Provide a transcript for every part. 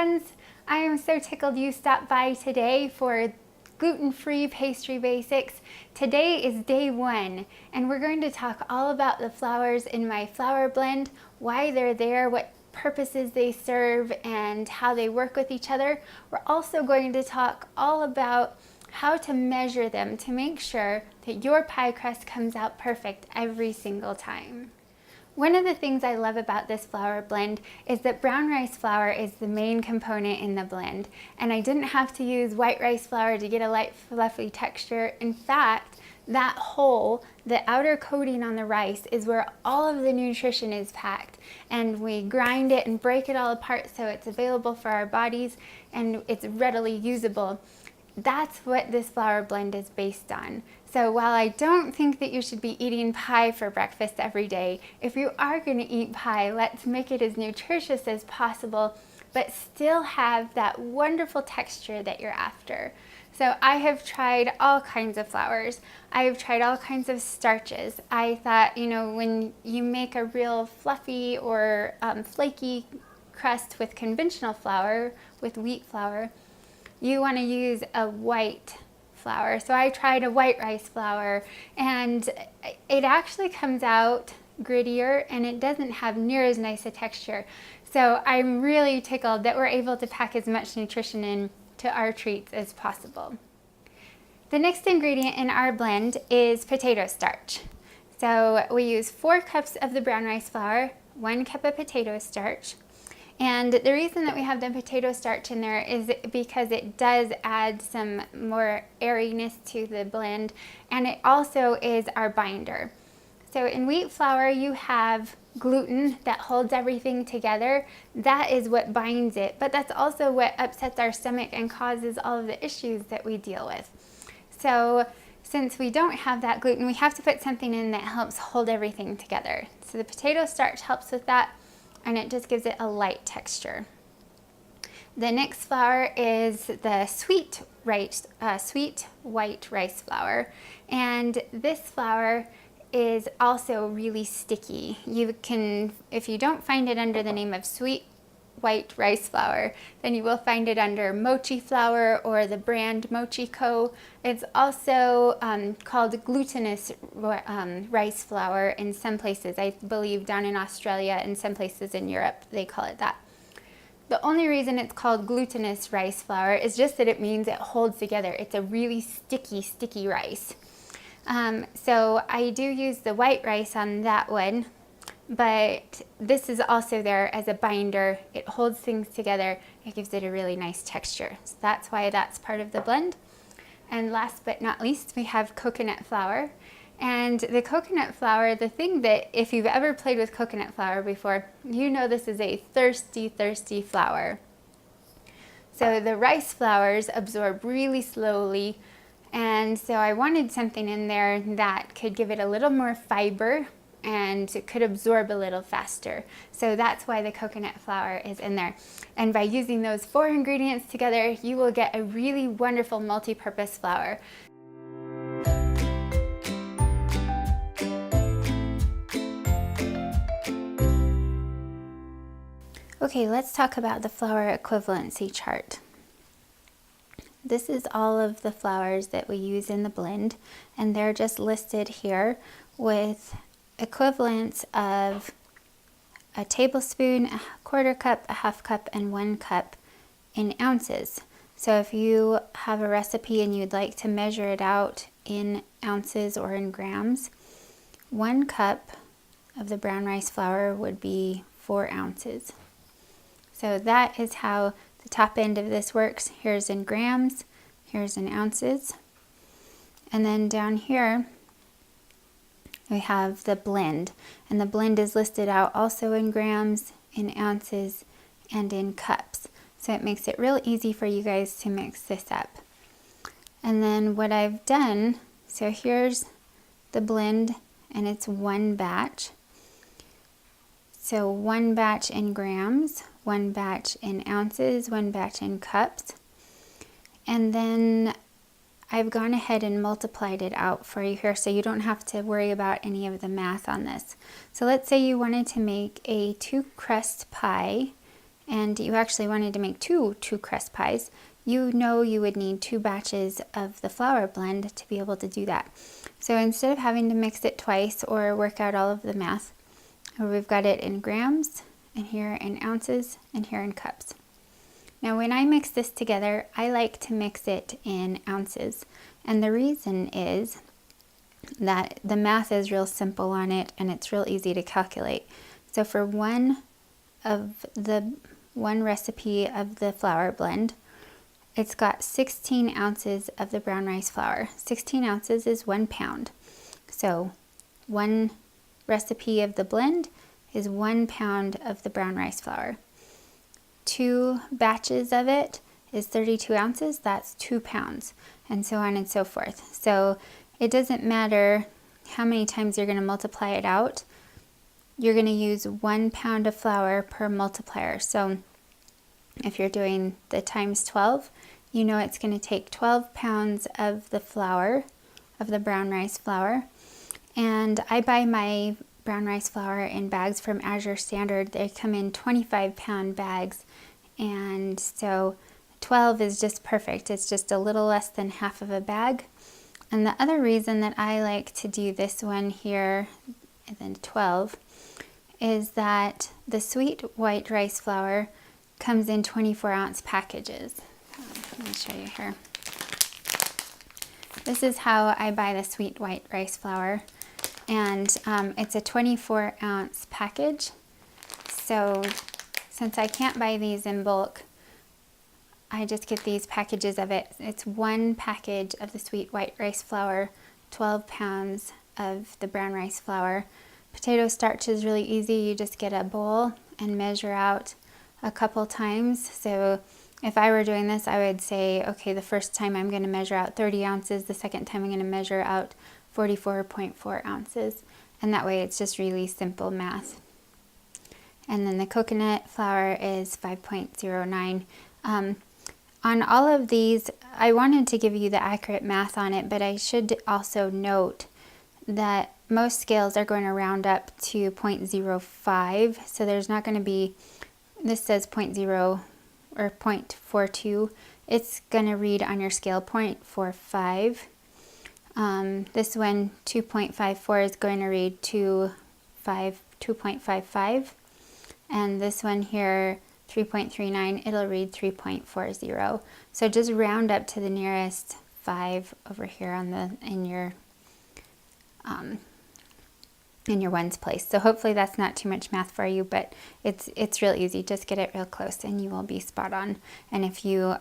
friends. I am so tickled you stopped by today for gluten-free pastry basics. Today is day one, and we're going to talk all about the flours in my flour blend, why they're there, what purposes they serve, and how they work with each other. We're also going to talk all about how to measure them to make sure that your pie crust comes out perfect every single time. One of the things I love about this flour blend is that brown rice flour is the main component in the blend, and I didn't have to use white rice flour to get a light fluffy texture. In fact, that hole, the outer coating on the rice, is where all of the nutrition is packed, and we grind it and break it all apart so it's available for our bodies and it's readily usable. That's what this flour blend is based on. So while I don't think that you should be eating pie for breakfast every day, if you are going to eat pie, let's make it as nutritious as possible, but still have that wonderful texture that you're after. So I have tried all kinds of flours. I have tried all kinds of starches. I thought, when you make a real fluffy or flaky crust with conventional flour, with wheat flour, you want to use a white flour. So I tried a white rice flour, and it actually comes out grittier and it doesn't have near as nice a texture. So I'm really tickled that we're able to pack as much nutrition in to our treats as possible. The next ingredient in our blend is potato starch. So we use 4 cups of the brown rice flour, 1 cup of potato starch. And the reason that we have the potato starch in there is because it does add some more airiness to the blend, and it also is our binder. So in wheat flour, you have gluten that holds everything together. That is what binds it, but that's also what upsets our stomach and causes all of the issues that we deal with. So since we don't have that gluten, we have to put something in that helps hold everything together. So the potato starch helps with that, and it just gives it a light texture. The next flour is the sweet white rice flour, and this flour is also really sticky. You can, if you don't find it under the name of sweet white rice flour, then you will find it under Mochi flour or the brand Mochi Co. It's also called glutinous rice flour in some places. I believe down in Australia and some places in Europe they call it that. The only reason it's called glutinous rice flour is just that it means it holds together. It's a really sticky rice. So I do use the white rice on that one, but this is also there as a binder. It holds things together. It gives it a really nice texture. So that's why that's part of the blend. And last but not least, we have coconut flour. And the coconut flour, the thing that if you've ever played with coconut flour before, you know this is a thirsty flour. So the rice flours absorb really slowly, and so I wanted something in there that could give it a little more fiber and it could absorb a little faster. So that's why the coconut flour is in there. And by using those 4 ingredients together, you will get a really wonderful multi-purpose flour. Okay, let's talk about the flour equivalency chart. This is all of the flours that we use in the blend, and they're just listed here with equivalents of a tablespoon, a 1/4 cup, a 1/2 cup, and 1 cup in ounces. So if you have a recipe and you'd like to measure it out in ounces or in grams, 1 cup of the brown rice flour would be 4 ounces. So that is how the top end of this works. Here's in grams, here's in ounces. And then down here, we have the blend. And the blend is listed out also in grams, in ounces, and in cups. So it makes it real easy for you guys to mix this up. And then what I've done, so here's the blend, and it's 1 batch. So 1 batch in grams, 1 batch in ounces, 1 batch in cups. And then I've gone ahead and multiplied it out for you here so you don't have to worry about any of the math on this. So let's say you wanted to make a 2 crust pie and you actually wanted to make two crust pies, you know you would need 2 batches of the flour blend to be able to do that. So instead of having to mix it twice or work out all of the math, we've got it in grams, and here in ounces, and here in cups. Now when I mix this together, I like to mix it in ounces. And the reason is that the math is real simple on it and it's real easy to calculate. So for one recipe of the flour blend, it's got 16 ounces of the brown rice flour. 16 ounces is 1 pound. So one recipe of the blend is 1 pound of the brown rice flour. 2 batches of it is 32 ounces, that's 2 pounds, and so on and so forth. So it doesn't matter how many times you're going to multiply it out, you're going to use 1 pound of flour per multiplier. So if you're doing the times 12, you know it's going to take 12 pounds of the flour, of the brown rice flour. And I buy my brown rice flour in bags from Azure Standard. They come in 25-pound bags, and so 12 is just perfect. It's just a little less than half of a bag. And the other reason that I like to do this one here, and then 12, is that the sweet white rice flour comes in 24-ounce packages. Let me show you here. This is how I buy the sweet white rice flour, and it's a 24-ounce package. So since I can't buy these in bulk, I just get these packages of it. It's 1 package of the sweet white rice flour, 12 pounds of the brown rice flour. Potato starch is really easy. You just get a bowl and measure out a couple times. So if I were doing this, I would say, okay, the first time I'm going to measure out 30 ounces, the second time I'm going to measure out 44.4 ounces. And that way it's just really simple math. And then the coconut flour is 5.09. On all of these, I wanted to give you the accurate math on it, but I should also note that most scales are going to round up to 0.05, so there's not going to be, this says 0.0 or 0.42, it's going to read on your scale 0.45. This one, 2.54, is going to read 2.55, and this one here, 3.39, it'll read 3.40. So just round up to the nearest 5 over here on the in your ones place. So hopefully that's not too much math for you, but it's real easy. Just get it real close and you will be spot on. And if you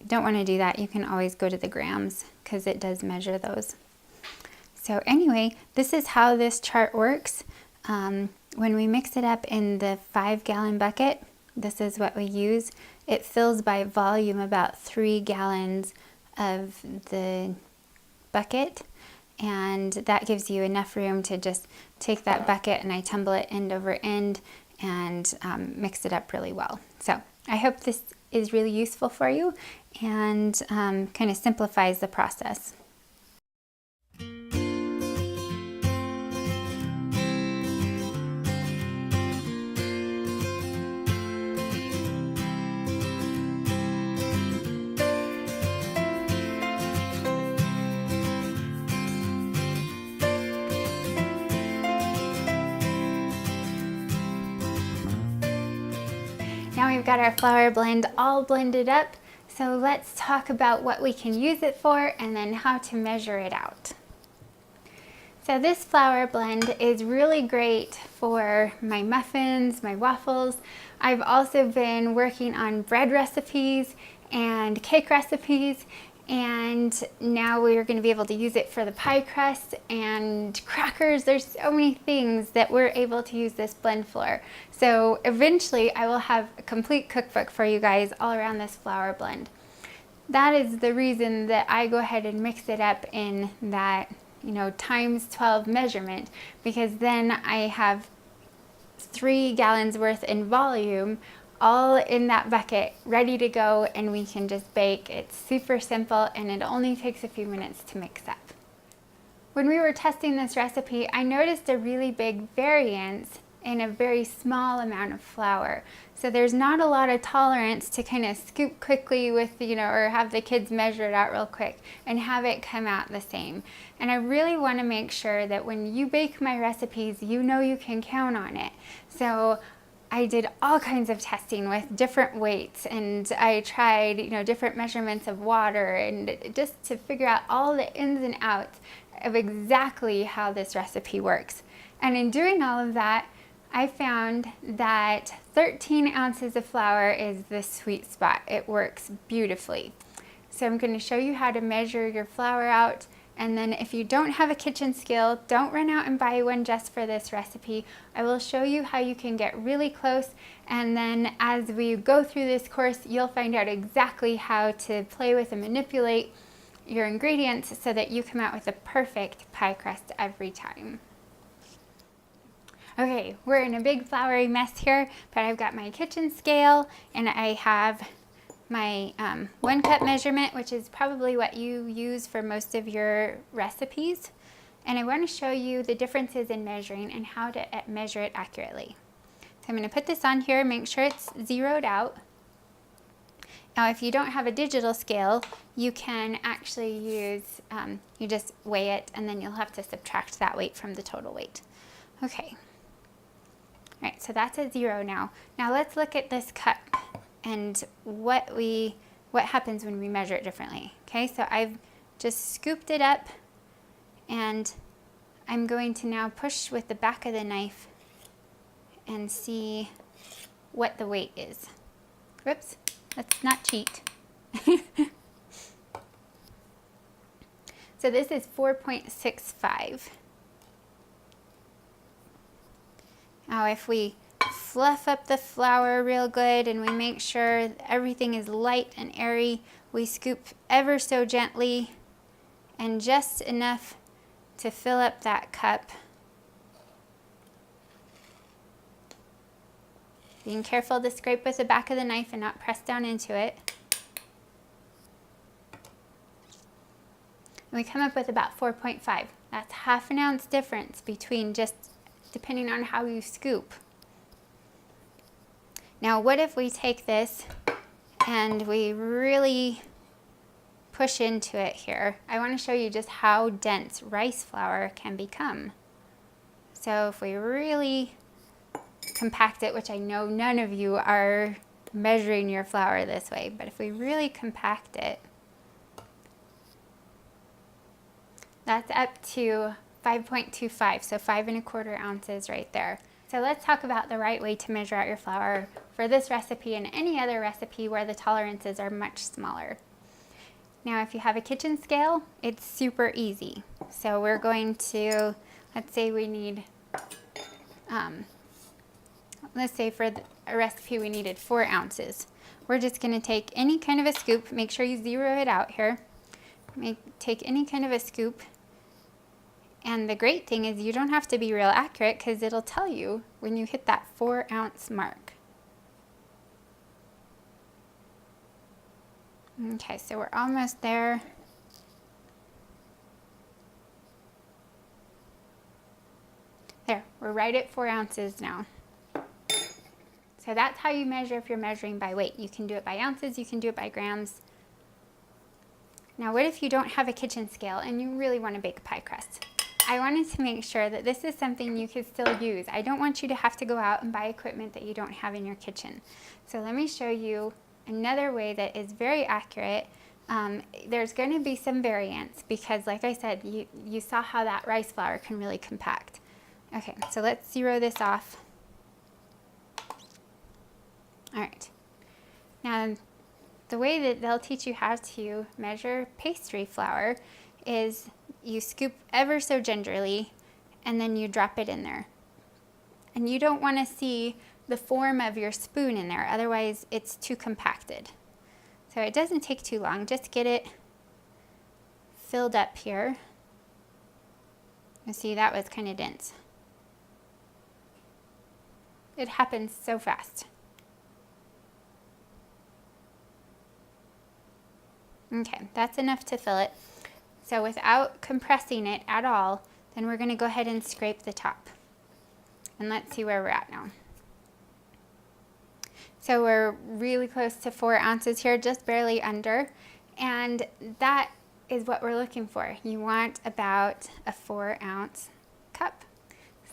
don't want to do that, you can always go to the grams because it does measure those. So anyway, this is how this chart works. When we mix it up in the 5-gallon bucket, this is what we use. It fills by volume about 3 gallons of the bucket, and that gives you enough room to just take that bucket, and I tumble it end over end and mix it up really well. So I hope this is really useful for you and kind of simplifies the process. Now we've got our flour blend all blended up, so let's talk about what we can use it for and then how to measure it out. So this flour blend is really great for my muffins, my waffles. I've also been working on bread recipes and cake recipes, and now we're going to be able to use it for the pie crust and crackers. There's so many things that we're able to use this blend for. So eventually I will have a complete cookbook for you guys all around this flour blend. That is the reason that I go ahead and mix it up in that, times 12 measurement, because then I have 3 gallons worth in volume all in that bucket ready to go, and we can just bake. It's super simple and it only takes a few minutes to mix up. When we were testing this recipe, I noticed a really big variance in a very small amount of flour. So there's not a lot of tolerance to kind of scoop quickly with, or have the kids measure it out real quick and have it come out the same. And I really want to make sure that when you bake my recipes, you can count on it. So I did all kinds of testing with different weights, and I tried, different measurements of water, and just to figure out all the ins and outs of exactly how this recipe works. And in doing all of that, I found that 13 ounces of flour is the sweet spot. It works beautifully. So I'm going to show you how to measure your flour out. And then if you don't have a kitchen scale, don't run out and buy one just for this recipe. I will show you how you can get really close. And then as we go through this course, you'll find out exactly how to play with and manipulate your ingredients so that you come out with a perfect pie crust every time. Okay, we're in a big floury mess here, but I've got my kitchen scale and I have my 1 cup measurement, which is probably what you use for most of your recipes. And I want to show you the differences in measuring and how to measure it accurately. So I'm going to put this on here, make sure it's zeroed out. Now, if you don't have a digital scale, you can actually use, you just weigh it and then you'll have to subtract that weight from the total weight. Okay. All right, so that's at 0 now. Now let's look at this cup and what happens when we measure it differently. Okay, so I've just scooped it up and I'm going to now push with the back of the knife and see what the weight is. Whoops, let's not cheat. So this is 4.65. Now if we fluff up the flour real good and we make sure everything is light and airy, we scoop ever so gently and just enough to fill up that cup. Being careful to scrape with the back of the knife and not press down into it. And we come up with about 4.5. That's ½ an ounce difference between just depending on how you scoop. Now what if we take this and we really push into it here? I want to show you just how dense rice flour can become. So if we really compact it, which I know none of you are measuring your flour this way, but if we really compact it, that's up to 5.25, so 5¼ ounces right there. So let's talk about the right way to measure out your flour for this recipe and any other recipe where the tolerances are much smaller. Now if you have a kitchen scale, it's super easy. So we're going to, let's say we need, let's say for a recipe we needed 4 ounces. We're just going to take any kind of a scoop, make sure you zero it out here, take any kind of a scoop. And the great thing is you don't have to be real accurate because it'll tell you when you hit that 4 ounce mark. Okay, so we're almost there. There, we're right at 4 ounces now. So that's how you measure if you're measuring by weight. You can do it by ounces, you can do it by grams. Now what if you don't have a kitchen scale and you really want to bake a pie crust? I wanted to make sure that this is something you could still use. I don't want you to have to go out and buy equipment that you don't have in your kitchen. So let me show you another way that is very accurate. There's going to be some variance because like I said, you saw how that rice flour can really compact. Okay, so let's zero this off. All right. Now, the way that they'll teach you how to measure pastry flour is you scoop ever so gingerly and then you drop it in there. And you don't want to see the form of your spoon in there, otherwise it's too compacted. So it doesn't take too long, just get it filled up here. You see that was kind of dense. It happens so fast. Okay, that's enough to fill it. So without compressing it at all, then we're going to go ahead and scrape the top. And let's see where we're at now. So we're really close to 4 ounces here, just barely under. And that is what we're looking for. You want about a 4-ounce cup.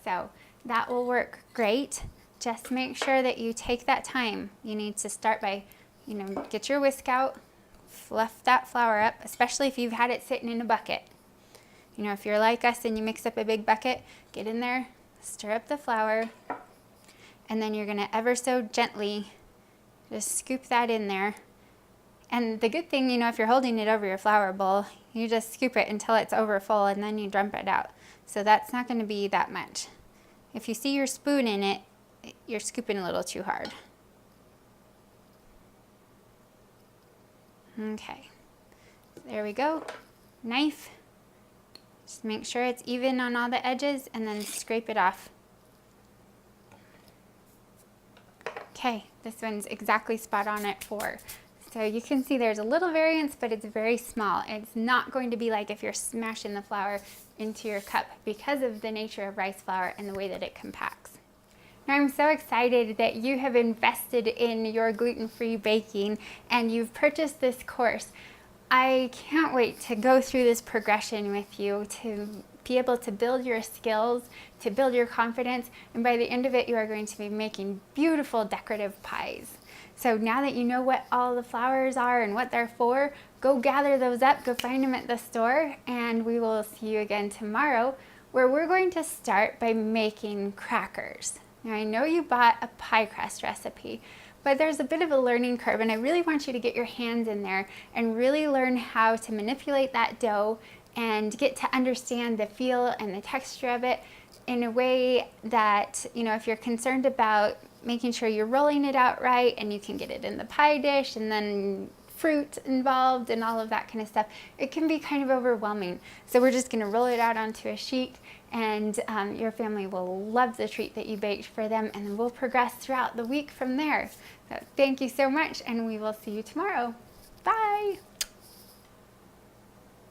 So that will work great. Just make sure that you take that time. You need to start by, get your whisk out, fluff that flour up, especially if you've had it sitting in a bucket. If you're like us and you mix up a big bucket, get in there, stir up the flour, and then you're gonna ever so gently just scoop that in there. And the good thing, if you're holding it over your flour bowl, you just scoop it until it's over full and then you dump it out. So that's not gonna be that much. If you see your spoon in it, you're scooping a little too hard. Okay, there we go. Knife. Just make sure it's even on all the edges and then scrape it off. Okay, this one's exactly spot on at 4. So you can see there's a little variance, but it's very small. It's not going to be like if you're smashing the flour into your cup because of the nature of rice flour and the way that it compacts. Now I'm so excited that you have invested in your gluten-free baking and you've purchased this course. I can't wait to go through this progression with you, to be able to build your skills, to build your confidence, and by the end of it you are going to be making beautiful decorative pies. So now that you know what all the flours are and what they're for, go gather those up, go find them at the store, and we will see you again tomorrow where we're going to start by making crackers. Now I know you bought a pie crust recipe, but there's a bit of a learning curve, and I really want you to get your hands in there and really learn how to manipulate that dough and get to understand the feel and the texture of it in a way that, if you're concerned about making sure you're rolling it out right and you can get it in the pie dish and then fruit involved and all of that kind of stuff, it can be kind of overwhelming. So we're just gonna roll it out onto a sheet, and your family will love the treat that you baked for them, and then we'll progress throughout the week from there. So thank you so much, and we will see you tomorrow. Bye.